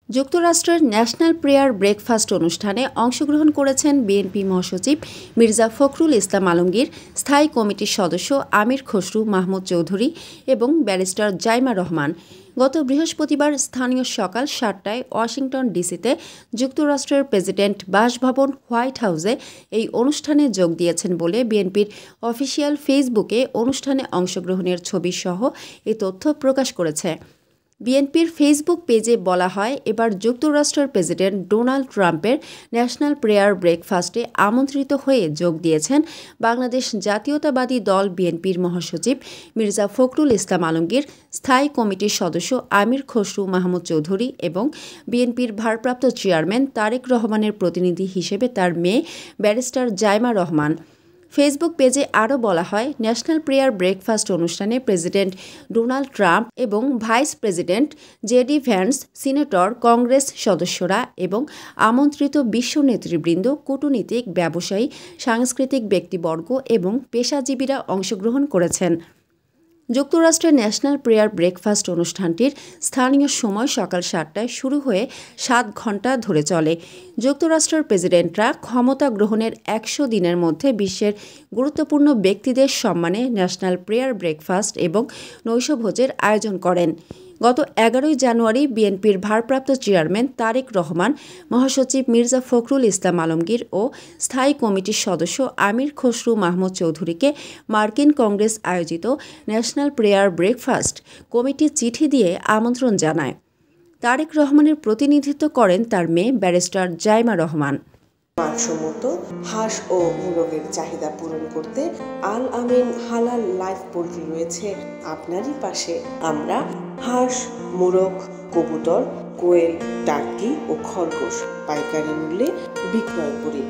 যুক্তরাষ্ট্রের national prayer breakfast অনুষ্ঠানে অংশগ্রহণ করেছেন বিএনপি মহাসচিব মির্জা ফখরুল ইসলাম আলমগীর, স্থায়ী কমিটির সদস্য আমির খসরু মাহমুদ চৌধুরী এবং ব্যারিস্টার জাইমা রহমান। গত বৃহস্পতিবার স্থানীয় সকাল ৭টায় ওয়াশিংটন ডিসিতে যুক্তরাষ্ট্রের প্রেসিডেন্ট বাসভবন হোয়াইট হাউসে এই অনুষ্ঠানে যোগ দিয়েছেন বলে বিএনপির অফিসিয়াল ফেসবুকে অনুষ্ঠানে অংশগ্রহণের ছবিসহ এ তথ্য প্রকাশ করেছে। বিএনপির ফেসবুক পেজে বলা হয়, এবার যুক্তরাষ্ট্রের প্রেসিডেন্ট ডোনাল্ড ট্রাম্পের ন্যাশনাল প্রেয়ার ব্রেকফাস্টে আমন্ত্রিত হয়ে যোগ দিয়েছেন বাংলাদেশ জাতীয়তাবাদী দল বিএনপির মহাসচিব মির্জা ফখরুল ইসলাম আলমগীর, স্থায়ী কমিটির সদস্য আমির খসরু মাহমুদ চৌধুরী এবং বিএনপির ভারপ্রাপ্ত চেয়ারম্যান তারেক রহমানের প্রতিনিধি হিসেবে তার মেয়ে ব্যারিস্টার জাইমা রহমান। ফেসবুক পেজে আরও বলা হয়, ন্যাশনাল প্রেয়ার ব্রেকফাস্ট অনুষ্ঠানে প্রেসিডেন্ট ডোনাল্ড ট্রাম্প এবং vice president JD Vance, senator, Congress সদস্যরা এবং আমন্ত্রিত বিশ্ব নেতৃবৃন্দ, কূটনীতিক, ব্যবসায়ী, সাংস্কৃতিক ব্যক্তিবর্গ এবং পেশাজীবীরা অংশগ্রহণ করেছেন। যুক্তরাষ্ট্রের ন্যাশনাল প্রেয়ার ব্রেকফাস্ট অনুষ্ঠানটির স্থানীয় সময় সকাল ৭টায় শুরু হয়ে ৭ ঘণ্টা ধরে চলে। যুক্তরাষ্ট্রের প্রেসিডেন্টরা ক্ষমতা গ্রহণের ১০০ দিনের মধ্যে বিশ্বের গুরুত্বপূর্ণ ব্যক্তিদের সম্মানে ন্যাশনাল প্রেয়ার ব্রেকফাস্ট এবং নৈশভোজের আয়োজন করেন। গত ১১ জানুয়ারি বিএনপির ভারপ্রাপ্ত চেয়ারম্যান তারেক রহমান, মহাসচিব মির্জা ফখরুল ইসলাম আলমগীর ও স্থায়ী কমিটির সদস্য আমির খসরু মাহমুদ চৌধুরীকে মার্কিন কংগ্রেস আয়োজিত ন্যাশনাল প্রেয়ার ব্রেকফাস্ট কমিটি চিঠি দিয়ে আমন্ত্রণ জানায়। তারেক রহমানের প্রতিনিধিত্ব করেন তার মেয়ে ব্যারিস্টার জাইমা রহমান। মানসম্মত হাঁস ও মোরগের চাহিদা পূরণ করতে আল আমিন হালাল লাইফ পোল্ট্রি রয়েছে আপনারই পাশে। আমরা হাঁস, মোরগ, কবুতর, কোয়েল, টার্কি ও খরগোশ পাইকারি মূল্যে বিক্রয় করি।